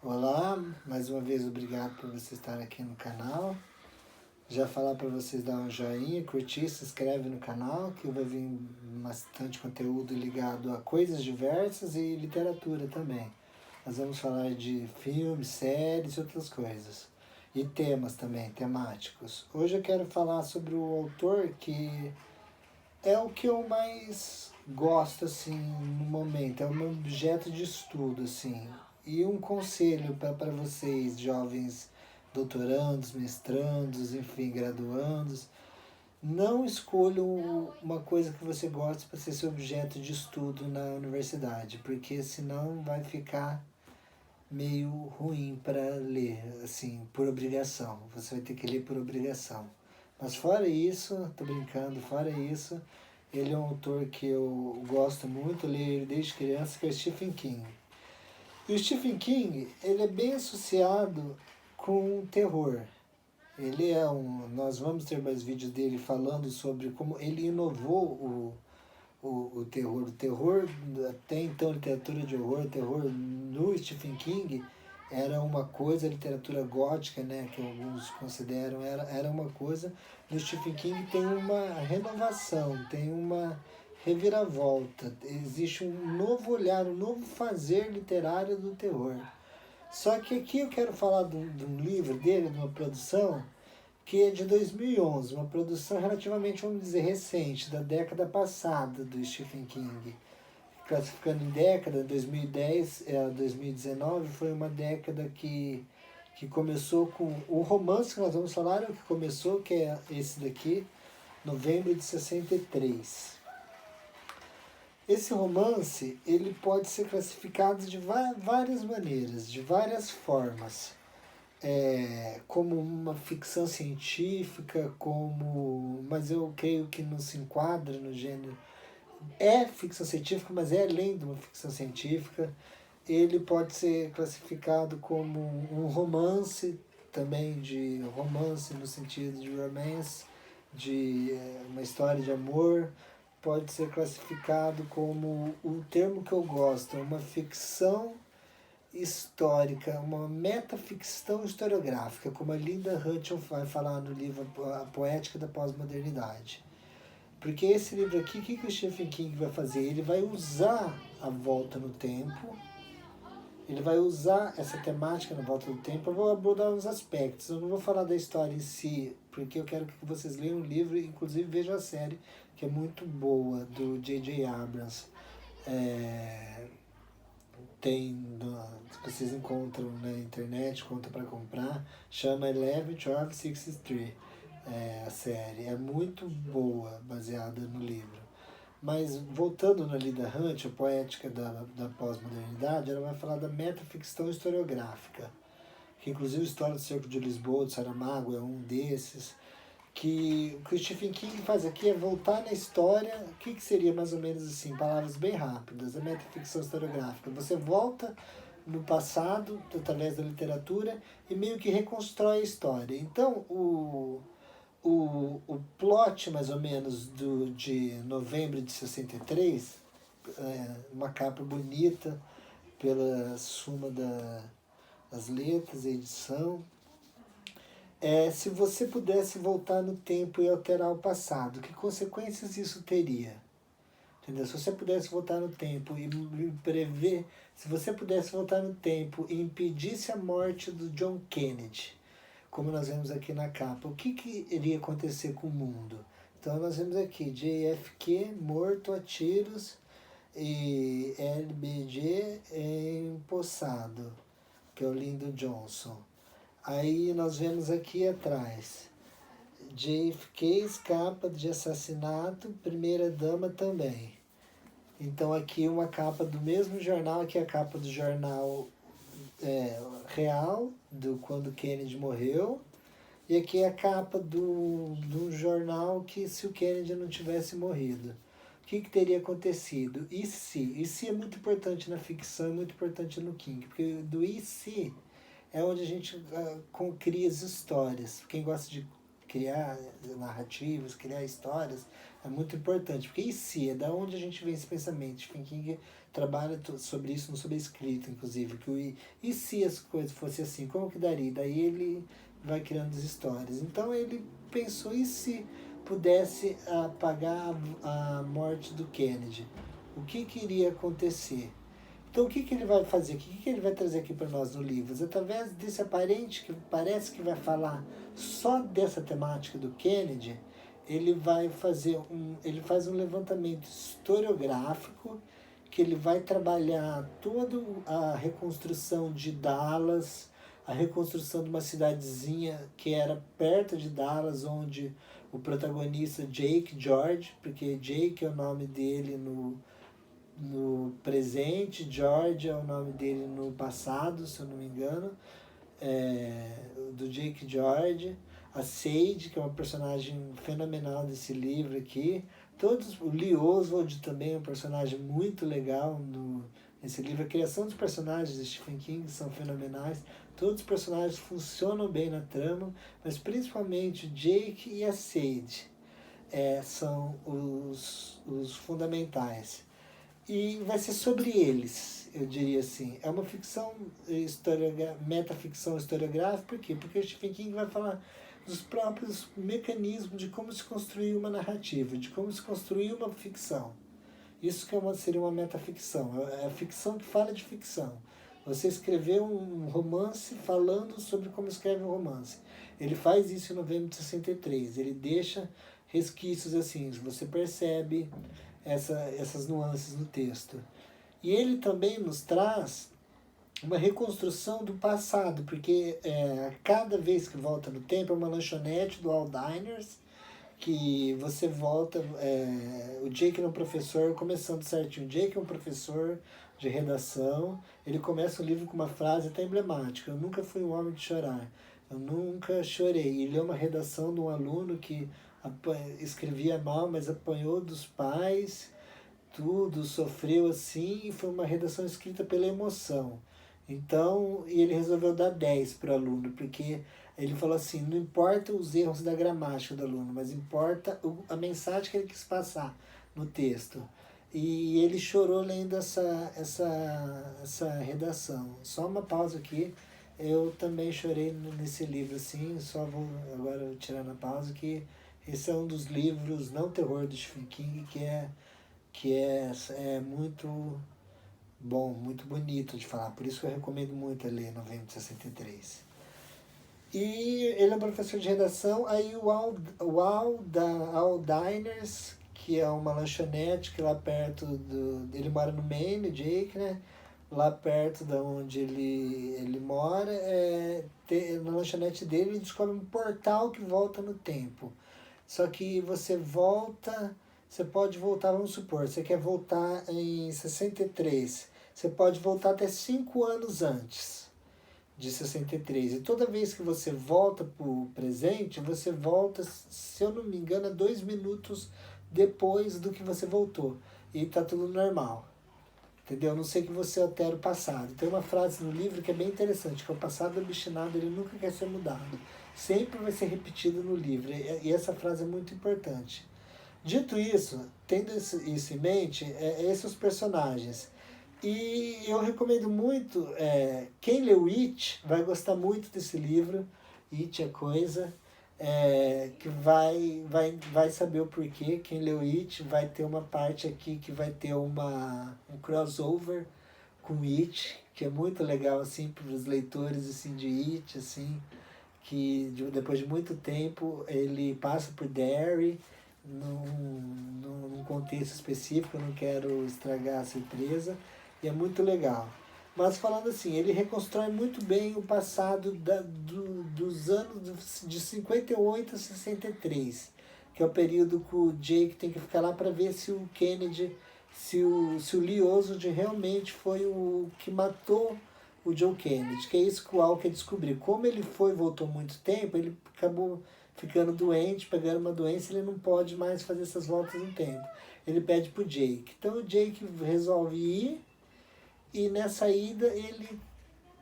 Olá, mais uma vez obrigado por você estar aqui no canal. Já falar para vocês dar um joinha, curtir, se inscreve no canal que vai vir bastante conteúdo ligado a coisas diversas e literatura também. Nós vamos falar de filmes, séries e outras coisas. E temas também, temáticos. Hoje eu quero falar sobre o autor que é o que eu mais gosto, assim, no momento. É o meu objeto de estudo, assim. E um conselho para vocês, jovens doutorandos, mestrandos, enfim, graduandos. Não escolham uma coisa que você gosta para ser seu objeto de estudo na universidade, porque senão vai ficar meio ruim para ler, assim, por obrigação. Você vai ter que ler por obrigação. Mas fora isso, tô brincando, fora isso, ele é um autor que eu gosto muito, leio ele desde criança, que é o Stephen King. E o Stephen King, ele é bem associado com terror. Ele é um... Nós vamos ter mais vídeos dele falando sobre como ele inovou o terror. O terror, até então, literatura de horror, terror no Stephen King era uma coisa, a literatura gótica, né, que alguns consideram, era uma coisa. No Stephen King tem uma renovação, tem uma reviravolta, existe um novo olhar, um novo fazer literário do terror. Só que aqui eu quero falar de um livro dele, de uma produção, que é de 2011, uma produção relativamente, vamos dizer, recente, da década passada do Stephen King. Classificando em década, 2010 a 2019 foi uma década que começou com o romance que nós vamos falar, é o que começou, que é esse daqui, novembro de 63. Esse romance, ele pode ser classificado de várias maneiras, de várias formas. Como uma ficção científica, mas eu creio que não se enquadra no gênero. É ficção científica, mas é além de uma ficção científica. Ele pode ser classificado como um romance, também de romance no sentido de romance, de uma história de amor. Pode ser classificado como o termo que eu gosto, uma ficção histórica, uma metaficção historiográfica, como a Linda Hutton vai falar no livro A Poética da Pós-Modernidade. Porque esse livro aqui, o que o Stephen King vai fazer? Ele vai usar a volta no tempo, ele vai usar essa temática na volta do tempo. Eu vou abordar uns aspectos, eu não vou falar da história em si, porque eu quero que vocês leiam o livro e inclusive vejam a série, que é muito boa, do J.J. Abrams. Tem, vocês encontram na internet, conta para comprar, chama 11/12/63, a série. É muito boa, baseada no livro. Mas voltando na Lida Hunt, a poética da pós-modernidade, ela vai falar da metaficção historiográfica, que inclusive a História do Cerco de Lisboa, de Saramago, é um desses. Que o que o Stephen King faz aqui é voltar na história. O que seria mais ou menos assim, palavras bem rápidas, a metaficção historiográfica? Você volta no passado, através da literatura, e meio que reconstrói a história. Então, o plot, mais ou menos, de novembro de 63, uma capa bonita, pela Suma das Letras, a edição, se você pudesse voltar no tempo e alterar o passado, que consequências isso teria? Entendeu? Se você pudesse voltar no tempo e prever, se você pudesse voltar no tempo e impedisse a morte do John Kennedy, como nós vemos aqui na capa, o que iria acontecer com o mundo? Então nós vemos aqui JFK morto a tiros e LBJ empossado, que é o Lyndon Johnson. Aí nós vemos aqui atrás, JFK escapa de assassinato, primeira dama também. Então aqui uma capa do mesmo jornal, aqui a capa do jornal real, do quando Kennedy morreu. E aqui é a capa do jornal que se o Kennedy não tivesse morrido, o que teria acontecido? E se? E se é muito importante na ficção, é muito importante no King, porque do e se é onde a gente cria as histórias. Quem gosta de criar narrativas, criar histórias, é muito importante. Porque e se? É da onde a gente vem esse pensamento. Stephen King trabalha sobre isso no Sobrescrito, inclusive, que e se as coisas fossem assim, como que daria? Daí ele vai criando as histórias. Então ele pensou, e se pudesse apagar a morte do Kennedy? O que iria acontecer? Então o que ele vai fazer? O que ele vai trazer aqui para nós no livro? Através desse aparente que parece que vai falar só dessa temática do Kennedy, ele faz um levantamento historiográfico, que ele vai trabalhar toda a reconstrução de Dallas, a reconstrução de uma cidadezinha que era perto de Dallas, onde o protagonista Jake George, porque Jake é o nome dele no presente, George é o nome dele no passado, se eu não me engano, do Jake George, a Sage, que é uma personagem fenomenal desse livro aqui, o Lee Oswald também é um personagem muito legal nesse livro, a criação dos personagens de Stephen King são fenomenais, todos os personagens funcionam bem na trama, mas principalmente o Jake e a Sage são os fundamentais. E vai ser sobre eles, eu diria assim. É uma ficção metaficção historiográfica, por quê? Porque o Stephen King vai falar dos próprios mecanismos de como se construir uma narrativa, de como se construir uma ficção. Isso que seria uma metaficção, é a ficção que fala de ficção. Você escreveu um romance falando sobre como escreve um romance. Ele faz isso em Novembro de 63, ele deixa resquícios assim, você percebe essas nuances no texto. E ele também nos traz uma reconstrução do passado, porque cada vez que volta no tempo é uma lanchonete do All Diners, que você volta, o Jake é um professor, começando certinho, o Jake é um professor de redação, ele começa o livro com uma frase até emblemática: eu nunca fui um homem de chorar, eu nunca chorei. Ele é uma redação de um aluno que escrevia mal, mas apanhou dos pais, tudo, sofreu assim, e foi uma redação escrita pela emoção. Então, e ele resolveu dar 10 para o aluno, porque ele falou assim, não importa os erros da gramática do aluno, mas importa a mensagem que ele quis passar no texto. E ele chorou lendo essa redação. Só uma pausa aqui, eu também chorei nesse livro, assim, só vou agora tirar na pausa, que esse é um dos livros não terror do Stephen King que é muito bom, muito bonito de falar. Por isso que eu recomendo muito ler Novembro de 63. E ele é um professor de redação. Aí o All Diners, que é uma lanchonete que lá perto ele mora no Maine, Jake, né? Lá perto da onde ele mora, na lanchonete dele ele descobre um portal que volta no tempo. Só que você pode voltar, vamos supor, você quer voltar em 63, você pode voltar até 5 anos antes de 63. E toda vez que você volta para o presente, você volta, se eu não me engano, 2 minutos depois do que você voltou. E tá tudo normal. Entendeu? A não sei que você altera o passado. Tem uma frase no livro que é bem interessante, que é: o passado obstinado, ele nunca quer ser mudado. Sempre vai ser repetido no livro. E essa frase é muito importante. Dito isso, tendo isso em mente, esses os personagens. E eu recomendo muito, quem leu It vai gostar muito desse livro, It é Coisa, que vai saber o porquê. Quem leu It vai ter uma parte aqui que vai ter um crossover com It, que é muito legal assim, para os leitores assim, de It, assim, que depois de muito tempo ele passa por Derry, num contexto específico, eu não quero estragar a surpresa, e é muito legal. Mas falando assim, ele reconstrói muito bem o passado dos anos de 58 a 63, que é o período que o Jake tem que ficar lá para ver se o Kennedy, se o Lee Oswald realmente foi o que matou o John Kennedy, que é isso que o Al quer descobrir. Como ele voltou muito tempo, ele acabou ficando doente, pegando uma doença, ele não pode mais fazer essas voltas no tempo. Ele pede pro Jake. Então o Jake resolve ir, e nessa ida ele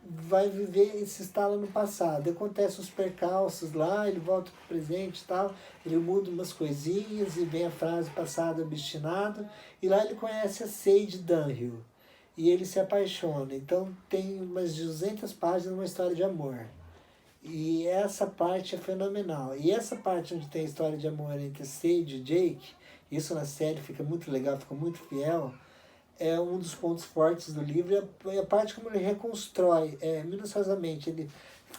vai viver e se instala no passado. Acontecem os percalços lá, ele volta pro presente e tal, ele muda umas coisinhas e vem a frase passado obstinado, e lá ele conhece a Sage Dunhill, e ele se apaixona. Então tem umas 200 páginas, uma história de amor. E essa parte é fenomenal. E essa parte onde tem a história de amor entre Sage e Jake, isso na série fica muito legal, fica muito fiel, é um dos pontos fortes do livro, e a parte como ele reconstrói, minuciosamente, ele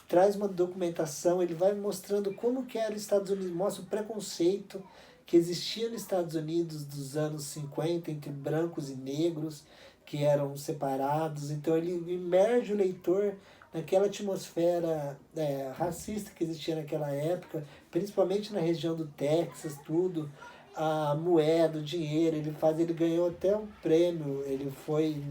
traz uma documentação, ele vai mostrando como que era os Estados Unidos, mostra o preconceito que existia nos Estados Unidos dos anos 50 entre brancos e negros, que eram separados. Então ele imerge o leitor naquela atmosfera racista que existia naquela época, principalmente na região do Texas, tudo, a moeda, o dinheiro, ele ganhou até um prêmio, ele foi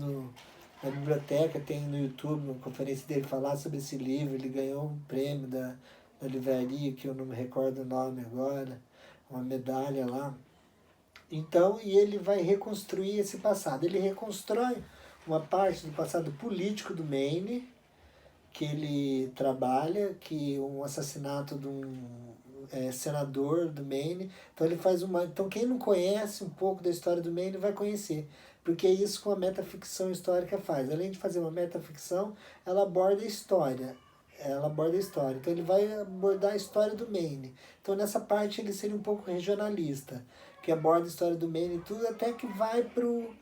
na biblioteca, tem no YouTube uma conferência dele falar sobre esse livro, ele ganhou um prêmio da livraria, que eu não me recordo o nome agora, uma medalha lá. Então, e ele vai reconstruir esse passado. Ele reconstrói uma parte do passado político do Maine, que ele trabalha, que um assassinato de um senador do Maine. Então ele faz uma. Então quem não conhece um pouco da história do Maine vai conhecer, porque é isso que uma metaficção histórica faz. Além de fazer uma metaficção, ela aborda a história. Ela aborda a história. Então ele vai abordar a história do Maine. Então nessa parte ele seria um pouco regionalista, que aborda a história do Maine e tudo, até que vai pro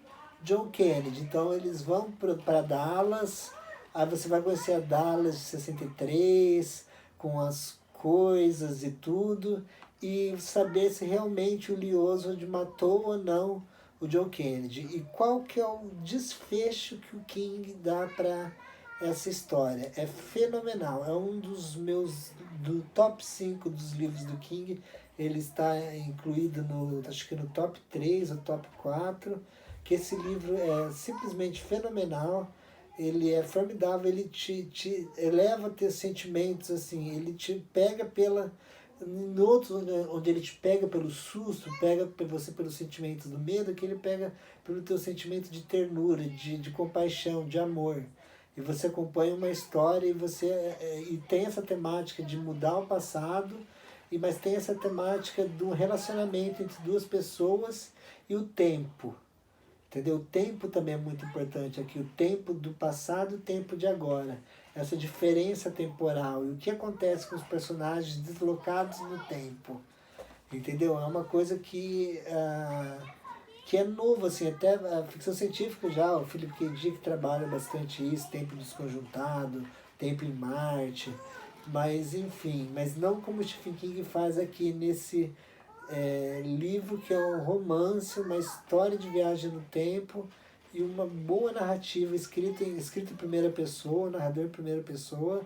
John Kennedy. Então eles vão para Dallas, aí você vai conhecer a Dallas de 63, com as coisas e tudo, e saber se realmente o Lee Oswald matou ou não o John Kennedy. E qual que é o desfecho que o King dá para essa história. É fenomenal, é um dos meus, do top 5 dos livros do King, ele está incluído no, acho que no top 3 ou top 4, que esse livro é simplesmente fenomenal, ele é formidável, ele te eleva a ter sentimentos, assim, ele te pega pela... Em outros, onde ele te pega pelo susto, pega você pelos sentimentos do medo, que ele pega pelo teu sentimento de ternura, de compaixão, de amor. E você acompanha uma história e você e tem essa temática de mudar o passado, mas tem essa temática do relacionamento entre duas pessoas e o tempo. Entendeu? O tempo também é muito importante aqui, o tempo do passado e o tempo de agora. Essa diferença temporal e o que acontece com os personagens deslocados no tempo. Entendeu? É uma coisa que é novo, assim, até a ficção científica já, o Philip K. Dick trabalha bastante isso, tempo desconjuntado, tempo em Marte, mas enfim, mas não como o Stephen King faz aqui nesse livro, que é um romance, uma história de viagem no tempo e uma boa narrativa escrita em primeira pessoa, narrador em primeira pessoa.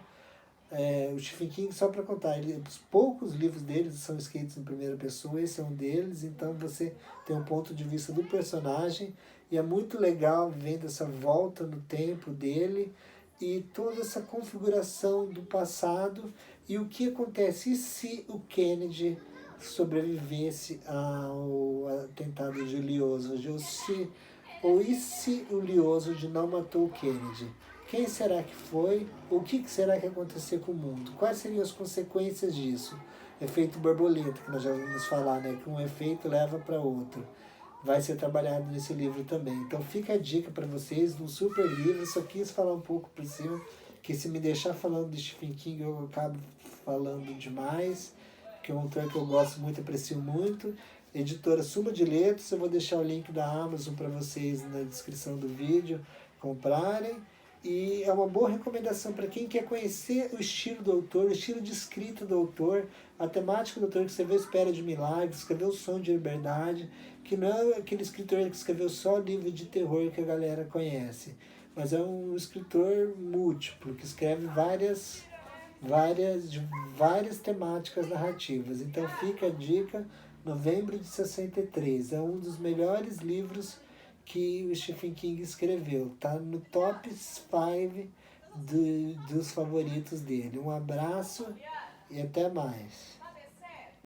O Stephen King, só para contar, os poucos livros dele são escritos em primeira pessoa, esse é um deles, então você tem um ponto de vista do personagem, e é muito legal vendo essa volta no tempo dele, e toda essa configuração do passado, e o que acontece, e se o Kennedy sobrevivesse ao atentado de Lee Oswald, ou e se o Lee Oswald não matou o Kennedy? Quem será que foi? O que será que aconteceu com o mundo? Quais seriam as consequências disso? Efeito borboleta, que nós já vamos falar, né? Que um efeito leva para outro. Vai ser trabalhado nesse livro também. Então fica a dica para vocês, um super livro. Só quis falar um pouco por cima, que se me deixar falando de Stephen King eu acabo falando demais, que é um autor que eu gosto muito, aprecio muito. Editora Suma de Letras, eu vou deixar o link da Amazon para vocês na descrição do vídeo comprarem. E é uma boa recomendação para quem quer conhecer o estilo do autor, o estilo de escrita do autor, a temática do autor, que escreveu Espera de Milagres, escreveu O Som de Liberdade, que não é aquele escritor que escreveu só livro de terror que a galera conhece, mas é um escritor múltiplo, que escreve várias temáticas narrativas. Então fica a dica, Novembro de 63, é um dos melhores livros que o Stephen King escreveu, tá no top 5 dos favoritos dele. Um abraço e até mais.